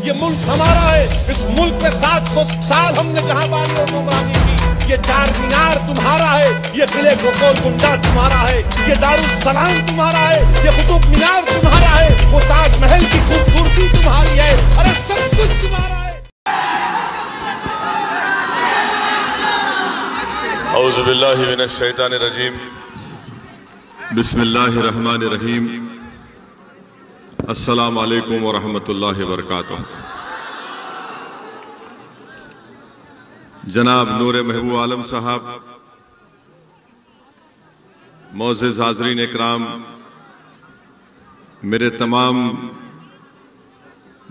ये मुल्क हमारा है। इस मुल्क पे 700 साल हमने जहां बानी और गुमरानी की। ये चार मीनार तुम्हारा है, ये किले गोल गुंजा तुम्हारा है, ये दारुल सलाम तुम्हारा है, ये कुतुब मीनार तुम्हारा है, वो ताजमहल की खूबसूरती तुम्हारी है। अरे सब कुछ तुम्हारा है। औज़ु बिल्लाहि मिनश शैतानिर रजीम, बिस्मिल्लाहिर रहमानिर रहीम। अस्सलामु अलैकुम व रहमतुल्लाहि व बरकातुहू। जनाब नूर महबूब आलम साहब, मोअज़्ज़िज़ हाज़रीन इकराम, मेरे तमाम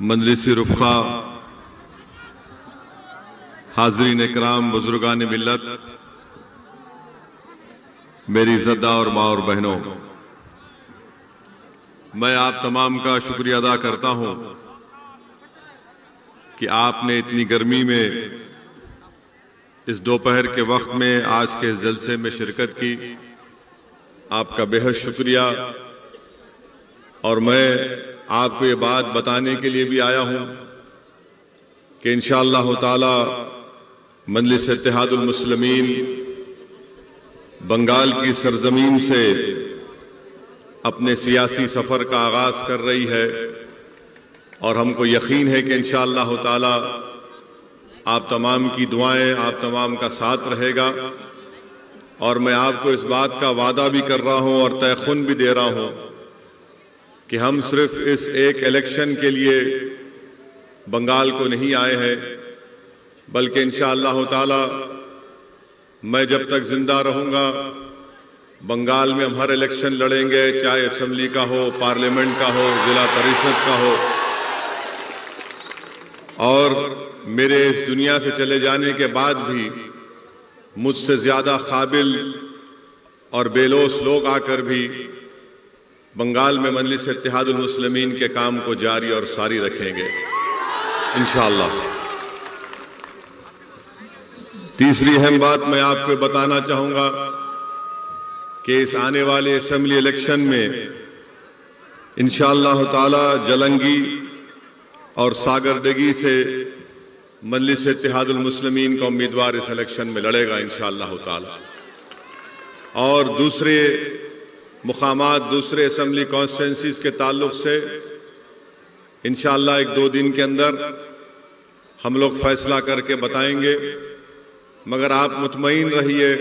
मजलिसी रुफ़क़ा, हाज़रीन इकराम, बुज़ुर्गान मिल्लत, मेरी इज़्ज़तदार और माँ और बहनों, मैं आप तमाम का शुक्रिया अदा करता हूँ कि आपने इतनी गर्मी में इस दोपहर के वक्त में आज के इस जलसे में शिरकत की। आपका बेहद शुक्रिया। और मैं आपको ये बात बताने के लिए भी आया हूँ कि इंशाअल्लाह ताला मजलिस इत्तेहादुल मुस्लिमीन बंगाल की सरजमीन से अपने सियासी सफ़र का आगाज़ कर रही है और हमको यकीन है कि इंशाअल्लाह ताला आप तमाम की दुआएं, आप तमाम का साथ रहेगा। और मैं आपको इस बात का वादा भी कर रहा हूं और तयखुन भी दे रहा हूं कि हम सिर्फ इस एक इलेक्शन के लिए बंगाल को नहीं आए हैं, बल्कि इंशाअल्लाह ताला मैं जब तक जिंदा रहूंगा बंगाल में हम हर इलेक्शन लड़ेंगे, चाहे असेंबली का हो, पार्लियामेंट का हो, जिला परिषद का हो। और मेरे इस दुनिया से चले जाने के बाद भी मुझसे ज्यादा काबिल और बेलोस लोग आकर भी बंगाल में मजलिस इत्तेहादुल मुस्लिमीन के काम को जारी और सारी रखेंगे इंशाअल्लाह। तीसरी अहम बात मैं आपको बताना चाहूंगा कि इस आने वाले असेंबली इलेक्शन में इंशाअल्लाह ताला जलंगी और सागरदगी से मजलिस इत्तेहादुल मुस्लिमीन का उम्मीदवार इस इलेक्शन में लड़ेगा इंशाअल्लाह ताला। और दूसरे मुकामात, दूसरे असेंबली कॉन्स्टिट्यूंसीज के ताल्लुक से इंशाअल्लाह 1-2 दिन के अंदर हम लोग फैसला करके बताएंगे। मगर आप मुतमईन रहिए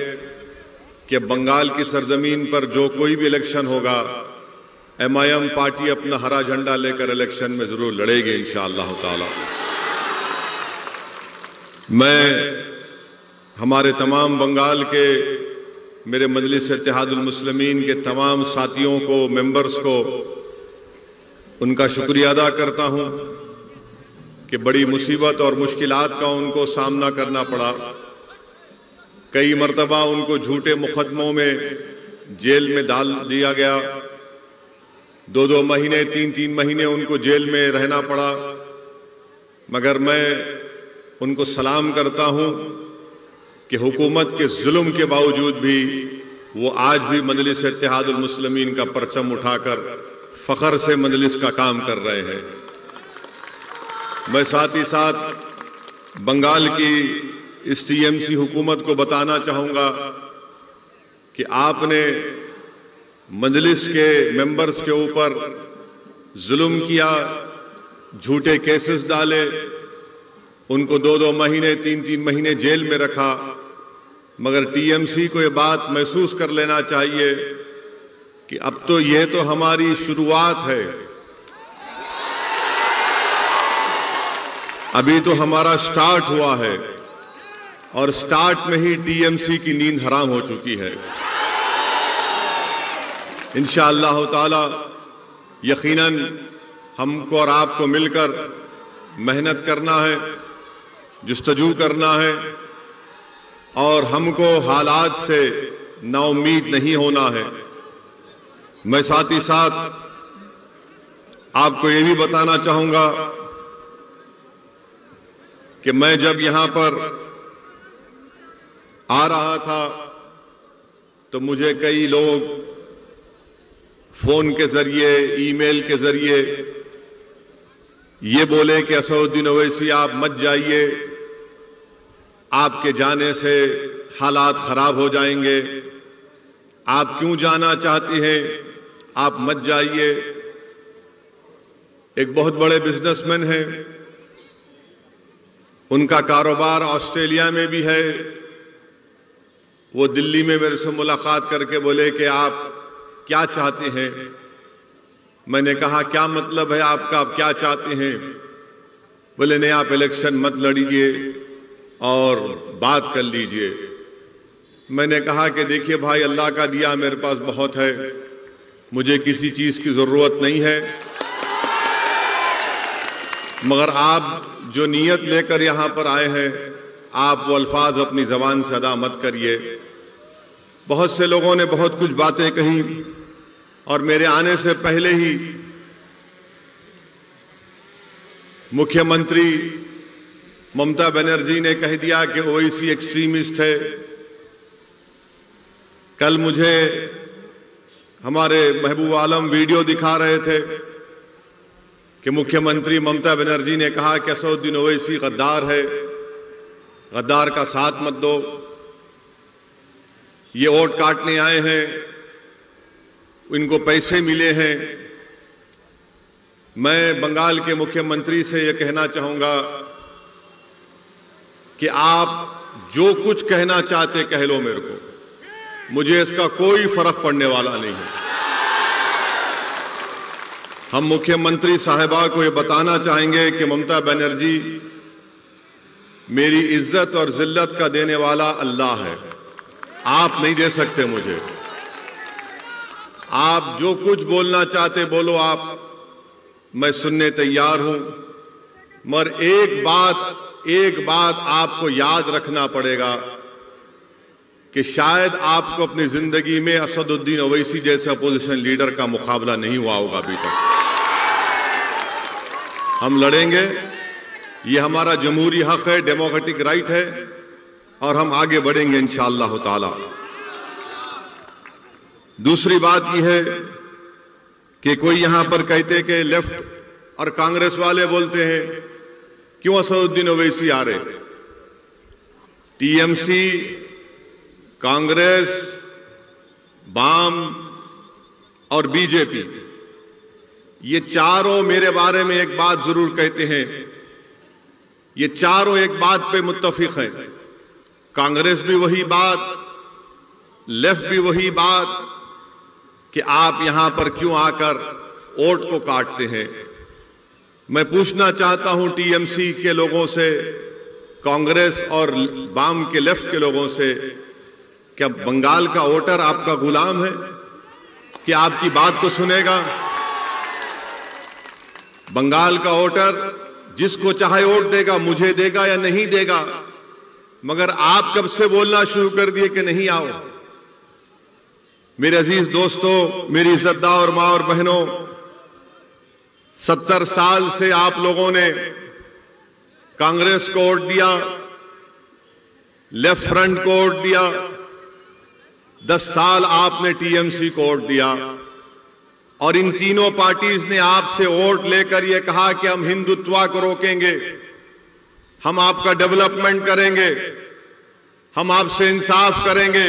कि बंगाल की सरजमीन पर जो कोई भी इलेक्शन होगा, MIM पार्टी अपना हरा झंडा लेकर इलेक्शन में जरूर लड़ेगी इंशाअल्लाह ताला। मैं हमारे तमाम बंगाल के मेरे मजलिस इत्तेहादुल मुस्लिमीन के तमाम साथियों को, मेंबर्स को उनका शुक्रिया अदा करता हूं कि बड़ी मुसीबत और मुश्किलात का उनको सामना करना पड़ा। कई मर्तबा उनको झूठे मुकदमों में जेल में डाल दिया गया, 2-2 महीने, 3-3 महीने उनको जेल में रहना पड़ा। मगर मैं उनको सलाम करता हूं कि हुकूमत के जुल्म के बावजूद भी वो आज भी मजलिस इत्तेहादुल मुस्लिमीन का परचम उठाकर फख्र से मजलिस का काम कर रहे हैं। मैं साथ ही साथ बंगाल की इस TMC हुकूमत को बताना चाहूंगा कि आपने मजलिस के मेंबर्स के ऊपर जुल्म किया, झूठे केसेस डाले, उनको 2-2 महीने, 3-3 महीने जेल में रखा। मगर TMC को ये बात महसूस कर लेना चाहिए कि अब तो ये तो हमारी शुरुआत है, अभी तो हमारा स्टार्ट हुआ है और स्टार्ट में ही TMC की नींद हराम हो चुकी है। इंशाअल्लाह ताला यकीनन हमको और आपको मिलकर मेहनत करना है, जुस्तजू करना है और हमको हालात से नाउम्मीद नहीं होना है। मैं साथ ही साथ आपको ये भी बताना चाहूंगा कि मैं जब यहां पर आ रहा था तो मुझे कई लोग फोन के जरिए, ईमेल के जरिए ये बोले कि असदुद्दीन ओवैसी आप मत जाइए, आपके जाने से हालात खराब हो जाएंगे, आप क्यों जाना चाहती हैं, आप मत जाइए। एक बहुत बड़े बिजनेसमैन हैं, उनका कारोबार ऑस्ट्रेलिया में भी है। वो दिल्ली में मेरे से मुलाकात करके बोले कि आप क्या चाहते हैं। मैंने कहा क्या मतलब है आपका, आप क्या चाहते हैं। बोले नहीं, आप इलेक्शन मत लड़ीजिए और बात कर लीजिए। मैंने कहा कि देखिए भाई, अल्लाह का दिया मेरे पास बहुत है, मुझे किसी चीज की जरूरत नहीं है, मगर आप जो नीयत लेकर यहां पर आए हैं, आप वो अल्फाज अपनी जबान से अदा मत करिए। बहुत से लोगों ने बहुत कुछ बातें कही और मेरे आने से पहले ही मुख्यमंत्री ममता बनर्जी ने कह दिया कि ओवैसी एक्सट्रीमिस्ट है। कल मुझे हमारे महबूब आलम वीडियो दिखा रहे थे कि मुख्यमंत्री ममता बनर्जी ने कहा कि असदुद्दीन ओवैसी गद्दार है, गद्दार का साथ मत दो, ये वोट काटने आए हैं, इनको पैसे मिले हैं। मैं बंगाल के मुख्यमंत्री से यह कहना चाहूंगा कि आप जो कुछ कहना चाहते कह लो मेरे को, मुझे इसका कोई फर्क पड़ने वाला नहीं है। हम मुख्यमंत्री साहिबा को यह बताना चाहेंगे कि ममता बनर्जी, मेरी इज्जत और जिल्लत का देने वाला अल्लाह है, आप नहीं दे सकते मुझे। आप जो कुछ बोलना चाहते बोलो आप, मैं सुनने तैयार हूं, मगर एक बात आपको याद रखना पड़ेगा कि शायद आपको अपनी जिंदगी में असदुद्दीन ओवैसी जैसे अपोजिशन लीडर का मुकाबला नहीं हुआ होगा अभी तक। हम लड़ेंगे, ये हमारा जमहूरी हक है, डेमोक्रेटिक राइट है, और हम आगे बढ़ेंगे इंशाअल्लाह ताला। दूसरी बात यह है कि कोई यहां पर कहते कि लेफ्ट और कांग्रेस वाले बोलते हैं क्यों असदुद्दीन ओवैसी आ रहे। टीएमसी, कांग्रेस, बाम और बीजेपी, ये चारों मेरे बारे में एक बात जरूर कहते हैं, ये चारों एक बात पे मुत्तफिक हैं। कांग्रेस भी वही बात, लेफ्ट भी वही बात कि आप यहां पर क्यों आकर वोट को काटते हैं। मैं पूछना चाहता हूं टीएमसी के लोगों से, कांग्रेस और बाम के लेफ्ट के लोगों से, क्या बंगाल का वोटर आपका गुलाम है कि आपकी बात को सुनेगा? बंगाल का वोटर जिसको चाहे वोट देगा, मुझे देगा या नहीं देगा, मगर आप कब से बोलना शुरू कर दिए कि नहीं आओ। मेरे अजीज दोस्तों, मेरी इज्जतदार मां और बहनों, 70 साल से आप लोगों ने कांग्रेस को वोट दिया, लेफ्ट फ्रंट को वोट दिया, 10 साल आपने टीएमसी को वोट दिया, और इन तीनों पार्टीज ने आपसे वोट लेकर यह कहा कि हम हिंदुत्व को रोकेंगे, हम आपका डेवलपमेंट करेंगे, हम आपसे इंसाफ करेंगे।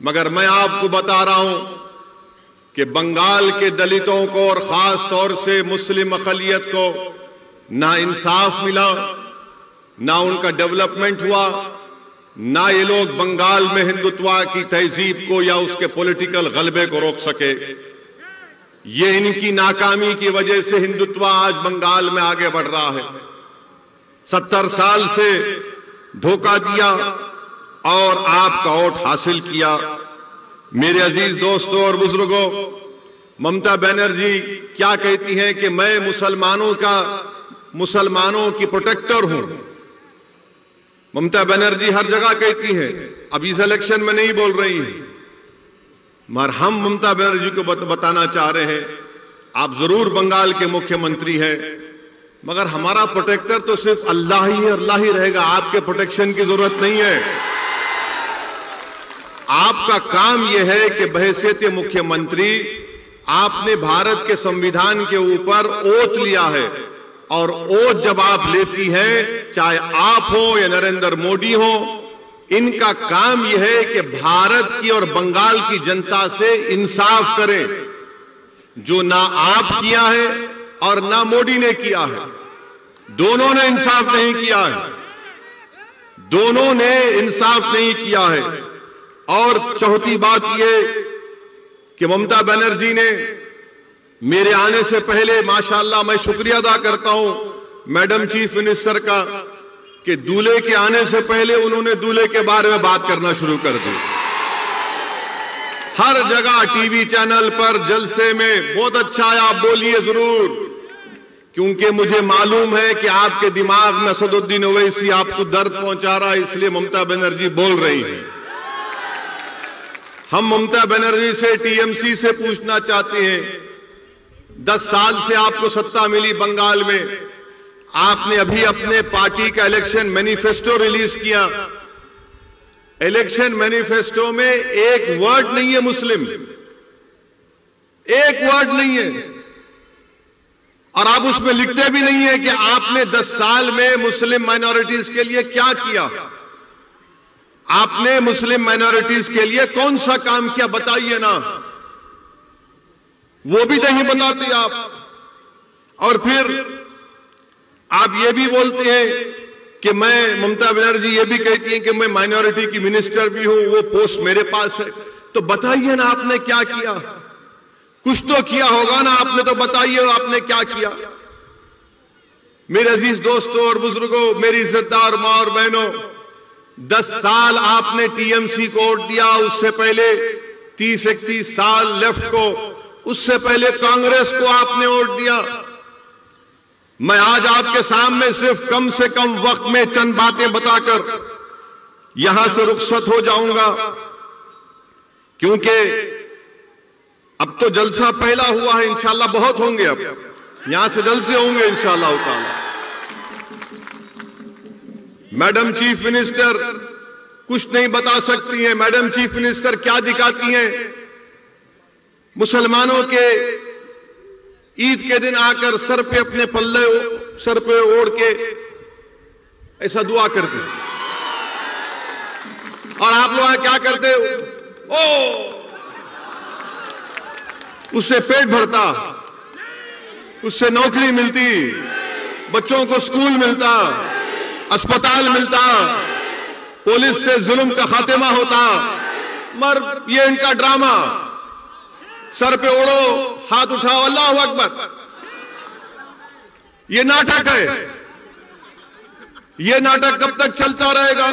मगर मैं आपको बता रहा हूं कि बंगाल के दलितों को और खास तौर से मुस्लिम अक़लियत को ना इंसाफ मिला, ना उनका डेवलपमेंट हुआ, ना ये लोग बंगाल में हिंदुत्व की तहजीब को या उसके पॉलिटिकल गलबे को रोक सके। ये इनकी नाकामी की वजह से हिंदुत्व आज बंगाल में आगे बढ़ रहा है। 70 साल से धोखा दिया और आपका वोट हासिल किया। मेरे अजीज दोस्तों और बुजुर्गों, ममता बनर्जी क्या कहती हैं कि मैं मुसलमानों की प्रोटेक्टर हूं। ममता बनर्जी हर जगह कहती हैं, अब इस इलेक्शन में नहीं बोल रही हैं, मगर हम ममता बनर्जी को बताना चाह रहे हैं, आप जरूर बंगाल के मुख्यमंत्री हैं, मगर हमारा प्रोटेक्टर तो सिर्फ अल्लाह ही है, अल्लाह ही रहेगा। आपके प्रोटेक्शन की जरूरत नहीं है। आपका काम यह है कि बहैसियत मुख्यमंत्री आपने भारत के संविधान के ऊपर ओथ लिया है, और ओथ जब आप लेती हैं, चाहे आप हो या नरेंद्र मोदी हो, इनका काम यह है कि भारत की और बंगाल की जनता से इंसाफ करें, जो ना आप किया है और ना मोदी ने किया है। दोनों ने इंसाफ नहीं किया है, दोनों ने इंसाफ नहीं किया है। और चौथी बात यह कि ममता बनर्जी ने मेरे आने से पहले, माशाअल्लाह मैं शुक्रिया अदा करता हूं मैडम चीफ मिनिस्टर का, कि दूल्हे के आने से पहले उन्होंने दूल्हे के बारे में बात करना शुरू कर दी। हर जगह टीवी चैनल पर, जलसे में, बहुत अच्छा है, आप बोलिए जरूर, क्योंकि मुझे मालूम है कि आपके दिमाग में असदुद्दीन ओवैसी आपको दर्द पहुंचा रहा है, इसलिए ममता बनर्जी बोल रही हैं। हम ममता बनर्जी से, टीएमसी से पूछना चाहते हैं, 10 साल से आपको सत्ता मिली बंगाल में, आपने अभी अपने पार्टी का इलेक्शन मैनिफेस्टो रिलीज किया। इलेक्शन मैनिफेस्टो में एक वर्ड नहीं है मुस्लिम, एक वर्ड नहीं है, और आप उसमें लिखते भी नहीं है कि आपने 10 साल में मुस्लिम माइनॉरिटीज के लिए क्या किया, आपने मुस्लिम माइनॉरिटीज के लिए कौन सा काम किया, बताइए ना। वो भी नहीं बताते आप। और फिर आप ये भी बोलते हैं कि मैं, ममता बनर्जी ये भी कहती हैं कि मैं माइनॉरिटी की मिनिस्टर भी हूं, वो पोस्ट मेरे पास है। तो बताइए ना आपने क्या किया, कुछ तो किया होगा ना आपने, तो बताइए आपने क्या किया। मेरे अजीज दोस्तों और बुजुर्गों, मेरी इज्जतदार मां और बहनों, 10 साल आपने टीएमसी को वोट दिया, उससे पहले 30-31 साल लेफ्ट को, उससे पहले कांग्रेस को आपने वोट दिया। मैं आज आपके सामने सिर्फ कम से कम वक्त में चंद बातें बताकर यहां से रुखसत हो जाऊंगा, क्योंकि अब तो जलसा पहला हुआ है, इंशाल्लाह बहुत होंगे, अब यहां से जलसे होंगे इंशाल्लाह ताला। मैडम चीफ मिनिस्टर कुछ नहीं बता सकती हैं। मैडम चीफ मिनिस्टर क्या दिखाती हैं? मुसलमानों के ईद के दिन आकर सर पे अपने पल्ले सर पे ओढ़ के ऐसा दुआ करते, और आप लोग क्या करते हो? उससे पेट भरता, उससे नौकरी मिलती, बच्चों को स्कूल मिलता, अस्पताल मिलता, पुलिस से जुल्म का खात्मा होता, मगर ये इनका ड्रामा, सर पे ओढ़ो, हाथ उठाओ, अल्लाहू अकबर, ये नाटक है। ये नाटक कब तक चलता रहेगा?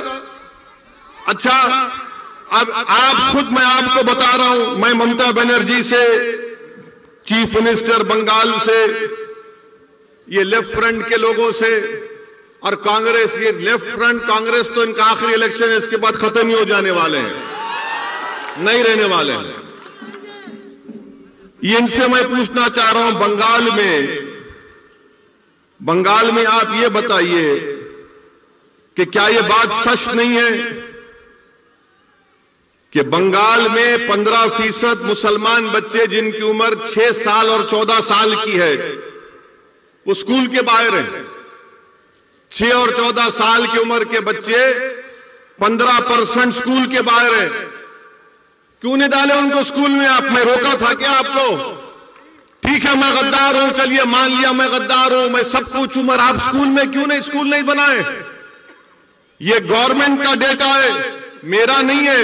अच्छा, अब आप खुद, मैं आपको बता रहा हूं, मैं ममता बनर्जी से, चीफ मिनिस्टर बंगाल से, ये लेफ्ट फ्रंट के लोगों से, और कांग्रेस, ये लेफ्ट फ्रंट कांग्रेस तो इनका आखिरी इलेक्शन है, इसके बाद खत्म ही हो जाने वाले हैं, नहीं रहने वाले हैं। इनसे मैं पूछना चाह रहा हूं, बंगाल में आप ये बताइए कि क्या ये बात सच नहीं है कि बंगाल में 15% मुसलमान बच्चे जिनकी उम्र 6 साल और 14 साल की है, वो स्कूल के बाहर हैं। 6 और 14 साल की उम्र के बच्चे 15% स्कूल के बाहर हैं। क्यों नहीं डाले उनको स्कूल में? आप, मैं रोका था क्या आपको? ठीक है, मैं गद्दार हूं, चलिए मान लिया मैं गद्दार हूं, मैं सब कुछ हूं, मगर आप स्कूल में क्यों नहीं, स्कूल नहीं बनाए? ये गवर्नमेंट का डेटा है, मेरा नहीं है।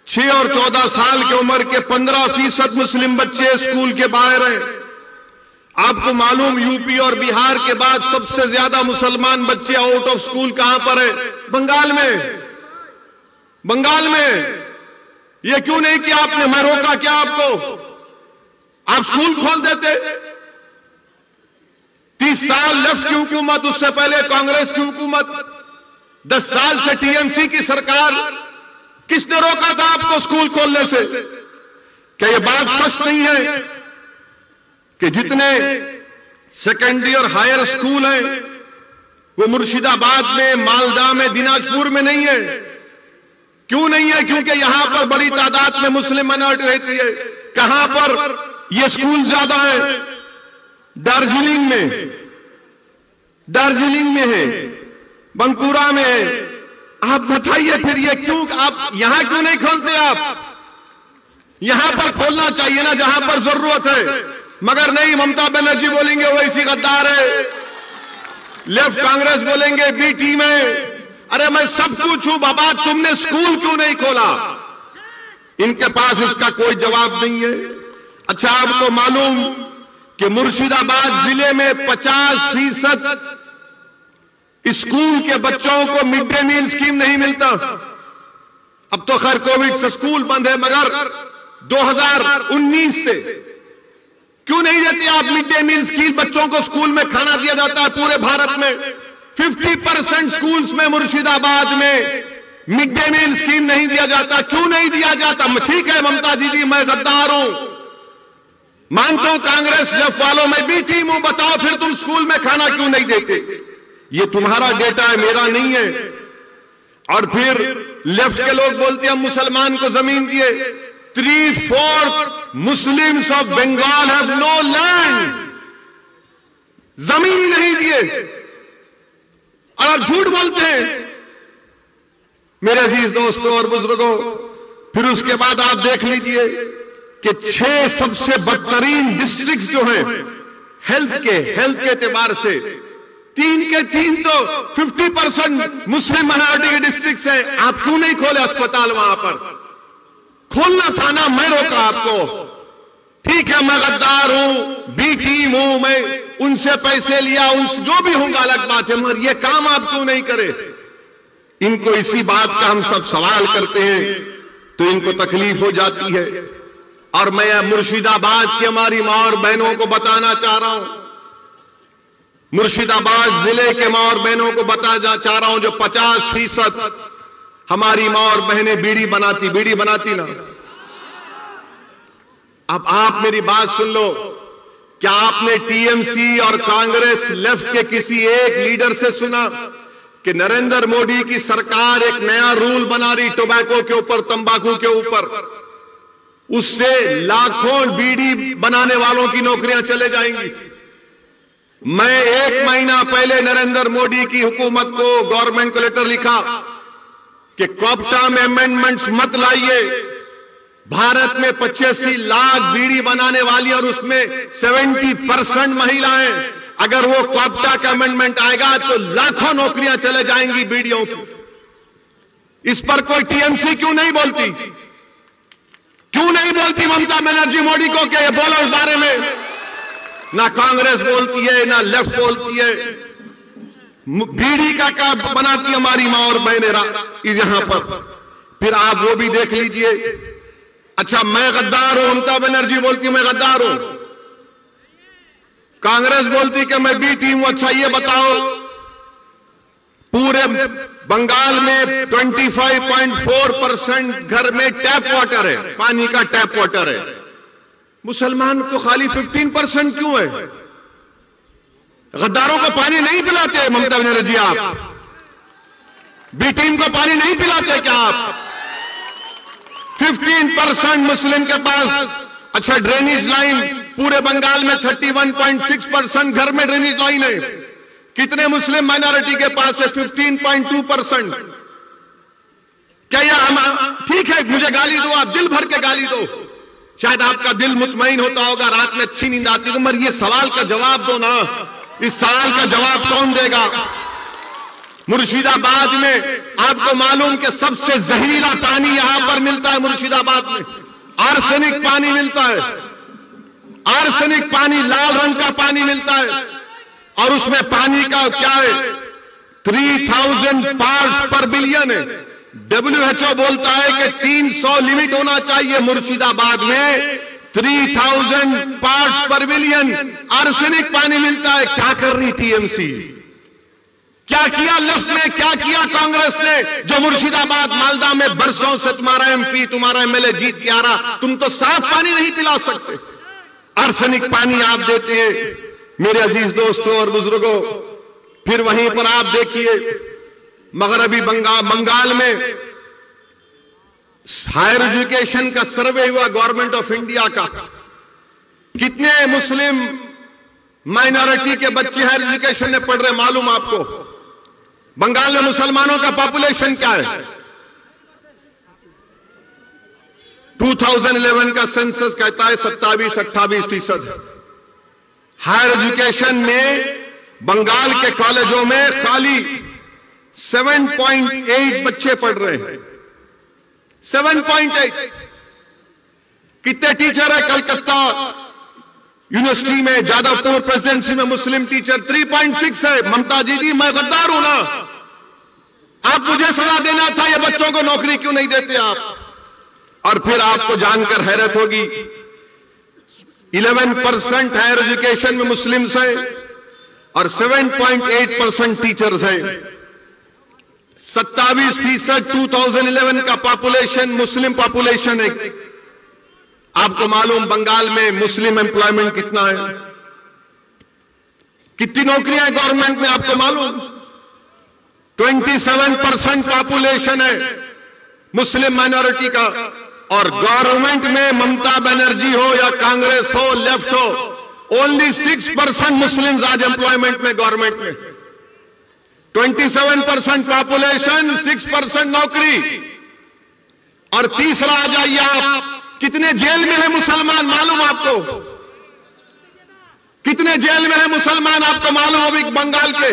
6 और 14 साल की उम्र के 15% मुस्लिम बच्चे स्कूल के बाहर हैं। आपको मालूम, यूपी और बिहार के बाद सबसे ज्यादा मुसलमान बच्चे आउट ऑफ स्कूल कहां पर है? बंगाल में। बंगाल में ये क्यों नहीं किया आपने? मैं रोका क्या आपको? आप स्कूल खोल देते। 30 साल लेफ्ट की हुकूमत, उससे पहले कांग्रेस की हुकूमत, 10 साल से टीएमसी की सरकार, किसने रोका था आपको स्कूल खोलने से? क्या यह बात सच नहीं है कि जितने सेकेंडरी और हायर स्कूल हैं वो मुर्शिदाबाद में, मालदा में, दिनाजपुर में नहीं है? क्यों नहीं है? क्योंकि यहां पर बड़ी तादाद में मुस्लिम माइनॉरिटी रहती है। कहां पर? ये स्कूल ज्यादा है दार्जिलिंग में है, बंकुरा में है। आप बताइए फिर ये क्यों, आप यहां क्यों नहीं खोलते? आप यहां पर खोलना चाहिए ना जहां पर जरूरत है, मगर नहीं। ममता बनर्जी बोलेंगे वो ऐसी गद्दार है, लेफ्ट कांग्रेस बोलेंगे बी टीम है। अरे मैं सब कुछ हूं बाबा, तुमने स्कूल क्यों नहीं खोला? इनके पास इसका कोई जवाब नहीं है। अच्छा, आपको मालूम कि मुर्शिदाबाद जिले में 50% स्कूल के बच्चों को मिड डे मील स्कीम नहीं मिलता। अब तो खैर कोविड से स्कूल बंद है, मगर 2019 से क्यों नहीं देते आप मिड डे मील स्कीम? बच्चों को स्कूल में खाना दिया जाता है पूरे भारत में। 50% स्कूल्स में मुर्शिदाबाद में मिड डे मील स्कीम नहीं दिया जाता। क्यों नहीं दिया जाता? ठीक है ममता दीदी, मैं गद्दार हूं, मानता हूं कांग्रेस लेफ्ट वालों में भी टीम हूं। बताओ फिर तुम स्कूल में खाना क्यों नहीं देते? ये तुम्हारा डेटा है, मेरा नहीं है। और फिर लेफ्ट के लोग बोलते हैं हम मुसलमान को जमीन दिए। 3/4 Muslims of Bengal have no land, जमीन नहीं दिए और आप झूठ बोलते हैं मेरे अजीज दोस्तों और बुजुर्गों। फिर उसके बाद आप देख लीजिए कि 6 सबसे बदतरीन डिस्ट्रिक्ट्स जो हैं हेल्थ के एतबार से, 3 के 3 तो 50% मुस्लिम माइनॉरिटी के डिस्ट्रिक्ट्स हैं। आप क्यों नहीं खोले अस्पताल? वहां पर खोलना था ना, मैं रोका आपको। ठीक है, मैं गद्दार हूं, बी टीम हूं, मैं उनसे पैसे लिया, उनसे जो भी होगा अलग बात है, मगर ये काम आप क्यों नहीं करे? इनको इसी बात का हम सब सवाल करते हैं तो इनको तकलीफ हो जाती है। और मैं मुर्शिदाबाद की हमारी मां और बहनों को बताना चाह रहा हूं, मुर्शिदाबाद जिले के मां और बहनों को बताना चाह रहा हूं, जो 50% हमारी मां और बहनें बीड़ी बनाती ना। अब आप मेरी बात सुन लो, क्या आपने टीएमसी और कांग्रेस लेफ्ट के किसी एक लीडर से सुना कि नरेंद्र मोदी की सरकार एक नया रूल बना रही टोबैको के ऊपर, तंबाकू के ऊपर, उससे लाखों बीड़ी बनाने वालों की नौकरियां चले जाएंगी? मैं 1 महीना पहले नरेंद्र मोदी की हुकूमत को, गवर्नमेंट को लेटर लिखा कि कोप्टा में अमेंडमेंट्स मत लाइए। भारत में 85 लाख बीड़ी बनाने वाली और उसमें 70% महिलाएं। अगर वो कोप्टा का अमेंडमेंट आएगा तो लाखों नौकरियां चले जाएंगी बीड़ियों की। इस पर कोई टीएमसी क्यों नहीं बोलती? क्यों नहीं बोलती ममता बनर्जी मोदी को कि ये बोलो इस बारे में? ना कांग्रेस बोलती है, ना लेफ्ट बोलती है। बीड़ी का क्या बनाती हमारी मां और बहनें यहां पर। फिर आप वो भी देख लीजिए। अच्छा, मैं गद्दार हूं, ममता बनर्जी बोलती मैं गद्दार हूं, कांग्रेस बोलती कि मैं बी टीम हूं। अच्छा ये बताओ, पूरे बंगाल में 25.4% घर में टैप वाटर है, पानी का टैप वाटर है। मुसलमान को खाली 15% क्यों है? गद्दारों को पानी नहीं पिलाते ममता बनर्जी? आप बी टीम को पानी नहीं पिलाते क्या आप? 15% मुस्लिम के पास। अच्छा, ड्रेनेज लाइन पूरे बंगाल में 31.6% घर में ड्रेनेज लाइन है। कितने मुस्लिम माइनॉरिटी के पास है? 15.2%। क्या यह ठीक है? मुझे गाली दो, आप दिल भर के गाली दो, शायद आपका दिल मुतमईन होता होगा, रात में अच्छी नींद आती होगी, मगर ये सवाल का जवाब दो ना। इस सवाल का जवाब कौन देगा? मुर्शिदाबाद में आपको मालूम कि सबसे जहरीला पानी यहां पर मिलता है। मुर्शिदाबाद में आर्सेनिक पानी मिलता है, आर्सेनिक पानी, लाल रंग का पानी मिलता है। और उसमें पानी का क्या है? 3000 पार्ट्स पर बिलियन है। WHO बोलता है कि 300 लिमिट होना चाहिए। मुर्शिदाबाद में 3000 पार्ट्स पर बिलियन आर्सेनिक पानी मिलता है। क्या कर रही टीएमसी? क्या किया लेफ्ट ने? क्या किया कांग्रेस ने? जो मुर्शिदाबाद मालदा में बरसों से तुम्हारा एमपी, तुम्हारा एमएलए जीत के आ रहा, तुम तो साफ पानी नहीं पिला सकते, आर्सेनिक पानी आप देते हैं मेरे अजीज दोस्तों और बुजुर्गों। फिर वहीं पर आप देखिए मगरबी बंगाल में हायर एजुकेशन का सर्वे हुआ गवर्नमेंट ऑफ इंडिया का। कितने मुस्लिम माइनॉरिटी के बच्चे हायर एजुकेशन में पढ़ रहे मालूम आपको? बंगाल में मुसलमानों का पॉपुलेशन क्या है? 2011 का सेंसस कहता है 27-28%। हायर एजुकेशन में बंगाल के कॉलेजों में खाली 7.8 बच्चे पढ़ रहे हैं। 7.8। कितने टीचर है कलकत्ता यूनिवर्सिटी में, जादवपुर प्रेसिडेंसी में मुस्लिम टीचर 3.6 है। ममता जी, मैं गद्दार हूं ना? आप मुझे सलाह देना था, ये बच्चों को नौकरी क्यों नहीं देते आप? और फिर आपको जानकर हैरत होगी 11% हायर एजुकेशन में मुस्लिम्स हैं और 7.8% टीचर्स हैं। 27% 2011 का पॉपुलेशन मुस्लिम पॉपुलेशन है। आपको मालूम बंगाल में मुस्लिम एम्प्लॉयमेंट कितना है? कितनी नौकरियां हैं गवर्नमेंट में आपको मालूम? 27% पॉपुलेशन है मुस्लिम माइनॉरिटी का। और गवर्नमेंट में ममता बनर्जी हो या कांग्रेस हो, लेफ्ट हो, ओनली 6% मुस्लिम आज एम्प्लॉयमेंट में गवर्नमेंट में। 27% पॉपुलेशन, 6% नौकरी। और तीसरा आ जाइए आप, कितने जेल में है मुसलमान मालूम आपको? कितने जेल में है मुसलमान आपको मालूम? अभी बंगाल के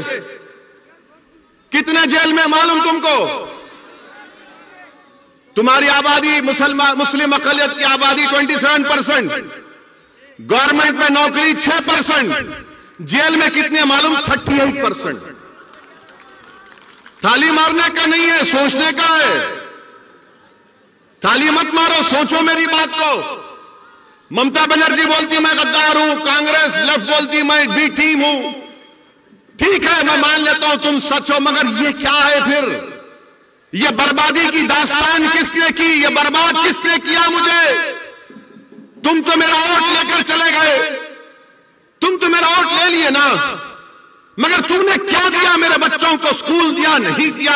कितने जेल में मालूम तुमको? तुम्हारी आबादी मुस्लिम अकलियत की आबादी 27%, गवर्नमेंट में नौकरी 6%, जेल में कितने मालूम? 38%। थाली मारने का नहीं है, सोचने का है। थाली मत मारो, सोचो मेरी बात को। ममता बनर्जी बोलती मैं गद्दार हूं, कांग्रेस लेफ्ट बोलती मैं बी टीम हूं। ठीक है, मैं मान लेता हूं तुम सच हो, मगर ये क्या है फिर? ये बर्बादी की दास्तान किसने की? ये बर्बाद किसने किया मुझे? तुम तो मेरा वोट लेकर चले गए, तुम तो मेरा वोट ले लिए ना, मगर तुमने क्या दिया मेरे बच्चों को? स्कूल दिया नहीं दिया,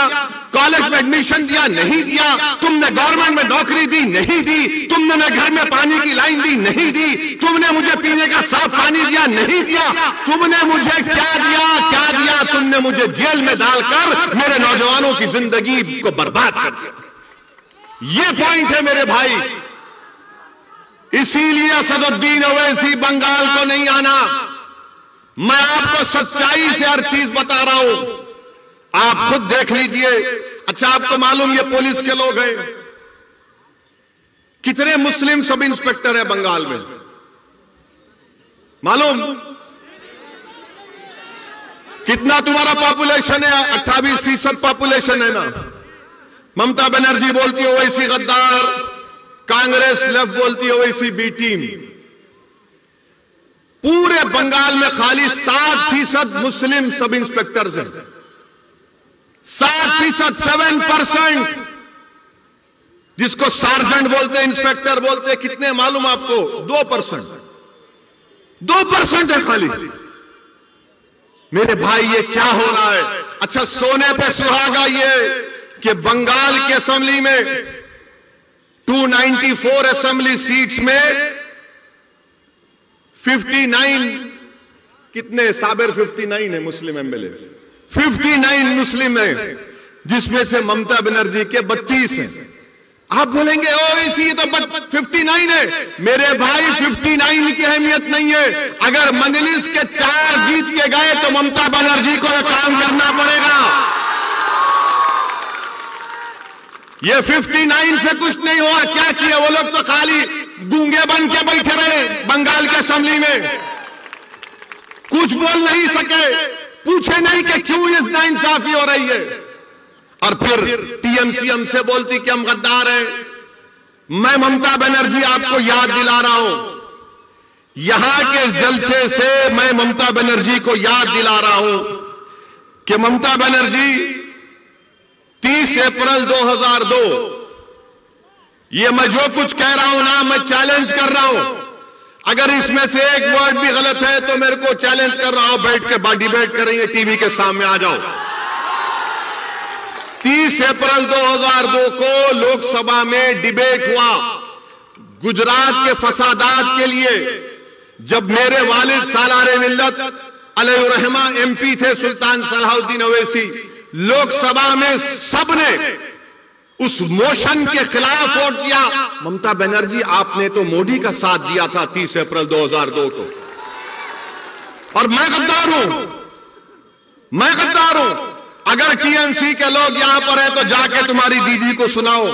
कॉलेज में एडमिशन दिया नहीं दिया, तुमने गवर्नमेंट में नौकरी दी नहीं दी, तुमने मेरे घर में पानी की लाइन दी नहीं दी, तुमने मुझे पीने का साफ पानी दिया नहीं दिया, तुमने मुझे क्या दिया? क्या दिया? तुमने मुझे जेल में डालकर मेरे नौजवानों की जिंदगी को बर्बाद कर दिया। ये पॉइंट है मेरे भाई। इसीलिए असदुद्दीन ओवैसी बंगाल को नहीं आना। मैं आपको सच्चाई से हर चीज बता रहा हूं, आप खुद देख लीजिए। अच्छा, आपको मालूम ये पुलिस के लोग हैं? कितने मुस्लिम सब इंस्पेक्टर है बंगाल में मालूम? कितना तुम्हारा पॉपुलेशन है? 28% पॉपुलेशन है ना। ममता बनर्जी बोलती है ओवैसी गद्दार, कांग्रेस लेफ्ट बोलती है ओवैसी बी टीम। पूरे बंगाल में खाली 7% मुस्लिम सब इंस्पेक्टर्स हैं। 7%, 7%, जिसको सार्जेंट बोलते हैं, इंस्पेक्टर बोलते हैं। कितने मालूम आपको? 2%। 2% है खाली। मेरे भाई ये क्या हो रहा है? अच्छा, सोने पे सुहागा ये कि बंगाल की असेंबली में 294 असेंबली सीट्स में 59 कितने? साबिर 59 है मुस्लिम एमएलए, 59 मुस्लिम है, जिसमें से ममता बनर्जी के 32 हैं। आप बोलेंगे ओ इसी तो 59 है। मेरे भाई 59 की अहमियत नहीं है। अगर मजलिस के 4 जीत के गए तो ममता बनर्जी को यह काम करना पड़ेगा। ये 59 से कुछ नहीं हुआ। क्या किया वो लोग? तो खाली गूंगे बन के बैठे रहे बंगाल के असेंबली में, कुछ बोल नहीं सके, पूछे नहीं कि क्यों इस नाइंसाफी हो रही है। और फिर टीएमसी हमसे बोलती कि हम गद्दार हैं। मैं ममता बनर्जी आपको याद दिला रहा हूं, यहां के जलसे से मैं ममता बनर्जी को याद दिला रहा हूं कि ममता बनर्जी 30 अप्रैल 2002, ये मैं जो कुछ कह रहा हूं ना, मैं चैलेंज कर रहा हूं। अगर इसमें से एक वर्ड भी गलत है तो मेरे को चैलेंज कर रहा हूं, बैठ के डिबेट करेंगे, टीवी के सामने आ जाओ। 30 अप्रैल 2002 को लोकसभा में डिबेट हुआ गुजरात के फसादात के लिए। जब मेरे वालिद सालारे मिल्लत अलैहिर्रहमा MP थे सुल्तान सलाहुद्दीन अवैसी, लोकसभा में सबने उस मोशन के खिलाफ वोट दिया। ममता बनर्जी, आपने तो मोदी का साथ दिया था 30 अप्रैल 2002 को। और मैं गद्दार हूं, मैं गद्दार हूं। अगर TMC के लोग यहां पर हैं तो जाके तुम्हारी दीदी को सुनाओ।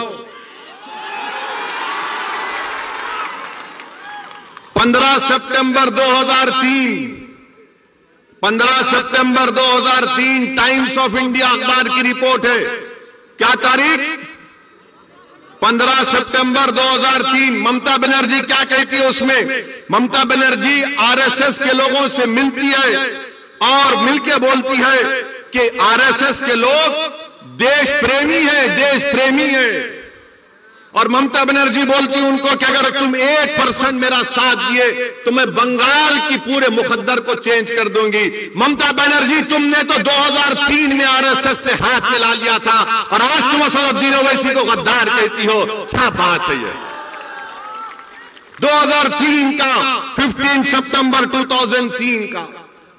15 सितंबर 2003, 15 सितंबर 2003 टाइम्स ऑफ इंडिया अखबार की रिपोर्ट है। क्या तारीख? 15 सितंबर 2003। ममता बनर्जी क्या कहती है उसमें? ममता बनर्जी RSS के लोगों से मिलती है और मिलके बोलती है कि RSS के लोग देश प्रेमी हैं, देश प्रेमी हैं। और ममता बनर्जी बोलती है उनको कि अगर तुम 1% मेरा साथ दिए तो मैं बंगाल की पूरे मुकद्दर को चेंज कर दूंगी। ममता बनर्जी, तुमने तो 2003 में RSS से हाथ मिला लिया था और आज तुम असदुद्दीन ओवैसी को गद्दार कहती हो। क्या बात है ये? 2003 का, 15 सितंबर 2003 का।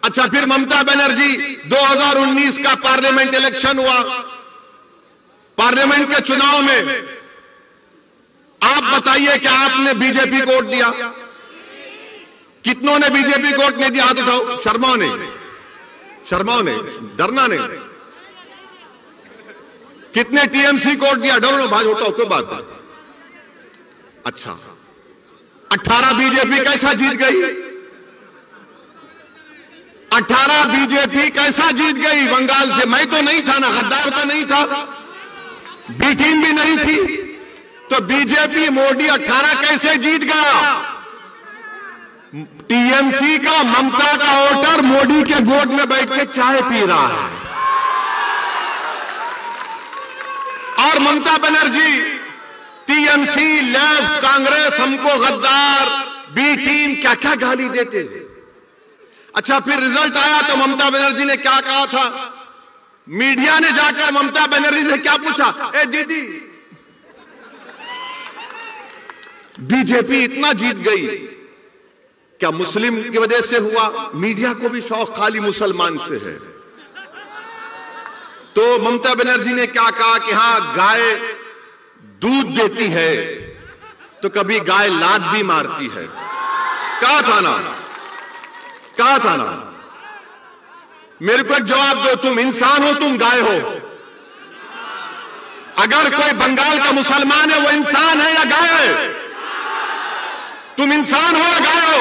अच्छा, फिर ममता बनर्जी 2019 का पार्लियामेंट इलेक्शन हुआ। पार्लियामेंट के चुनाव में आप बताइए कि आपने बीजेपी को वोट दिया? कितनों ने बीजेपी को वोट नहीं दिया? हाथ उठाओ। शर्माओ ने, शर्माओ ने, डरना नहीं। कितने TMC को वोट दिया? डरो ना भाई, उठाओ, कोई बात नहीं। अच्छा, 18 बीजेपी कैसा जीत गई? 18 बीजेपी कैसा जीत गई बंगाल से? मैं तो नहीं था ना, गद्दार तो नहीं था, बी टीम भी नहीं थी, तो बीजेपी मोदी 18 कैसे जीत गया? TMC का, ममता का वोटर मोदी के गोद में बैठ के चाय पी रहा है। और ममता बनर्जी, TMC, लेफ्ट, कांग्रेस हमको गद्दार, बी टीम, क्या क्या गाली देते। अच्छा, फिर रिजल्ट आया तो ममता बनर्जी ने क्या कहा था? मीडिया ने जाकर ममता बनर्जी से क्या पूछा? ए दीदी, बीजेपी इतना जीत गई, क्या मुस्लिम की वजह से हुआ? मीडिया को भी शौक खाली मुसलमान से है। तो ममता बनर्जी ने क्या कहा कि हां, गाय दूध देती है तो कभी गाय लात भी मारती है। कहा था ना, कहा था ना। मेरे को एक जवाब दो, तुम इंसान हो, तुम गाय हो? अगर कोई बंगाल का मुसलमान है, वो इंसान है या गाय है? तुम इंसान हो या गाय हो?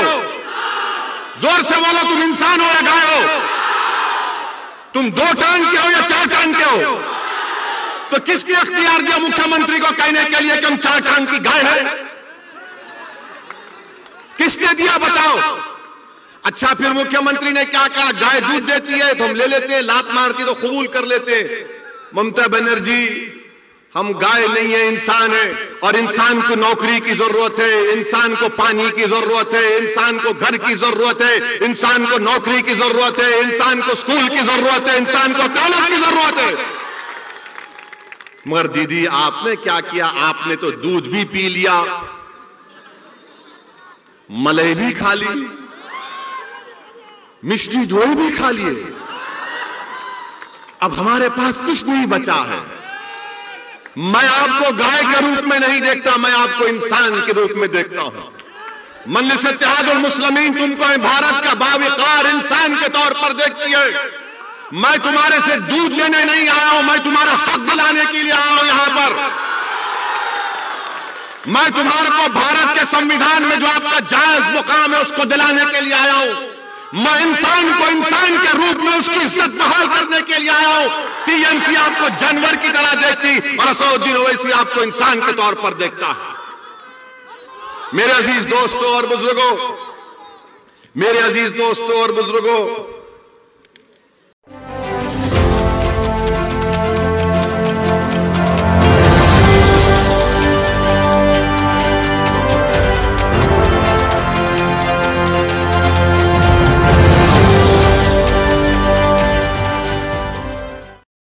जोर से बोलो, तुम इंसान हो या गाय हो? तुम 2 टांग के हो या 4 टांग के हो? तो किसने अख्तियार दिया मुख्यमंत्री को कहने के लिए कि हम 4 टांग की गाय है? किसने दिया बताओ? अच्छा, फिर मुख्यमंत्री ने क्या कहा? गाय दूध देती है तो हम ले लेते हैं, लात मारती तो कबूल कर लेते हैं। ममता बनर्जी, हम गाय नहीं है, इंसान है, और इंसान को नौकरी की जरूरत है, इंसान को पानी की जरूरत है, इंसान को घर की जरूरत है, इंसान को नौकरी की जरूरत है, इंसान को स्कूल की जरूरत है, इंसान को कॉलेज की जरूरत है। मगर दीदी, आपने क्या किया? आपने तो दूध भी पी लिया, मलाई भी खा ली, मिष्टी दोई भी खा लिए। अब हमारे पास कुछ नहीं बचा है। मैं आपको गाय के रूप में नहीं देखता, मैं आपको इंसान के रूप में देखता हूं। मजलिस इत्तेहादुल मुस्लिमीन तुमको भारत का बावकार इंसान के तौर पर देखती है। मैं तुम्हारे से दूध लेने नहीं आया हूं, मैं तुम्हारा हक दिलाने के लिए आया हूं यहां पर। मैं तुम्हारे को भारत के संविधान में जो आपका जायज मुकाम है उसको दिलाने के लिए आया हूं। मैं इंसान को इंसान के रूप में उसकी इज्जत बहाल करने के लिए आया हूं। TMC आपको जानवर की तरह देखती और असदुद्दीन ओवैसी आपको इंसान के तौर पर देखता है। मेरे अजीज दोस्तों और बुजुर्गों, मेरे अजीज दोस्तों और बुजुर्गों,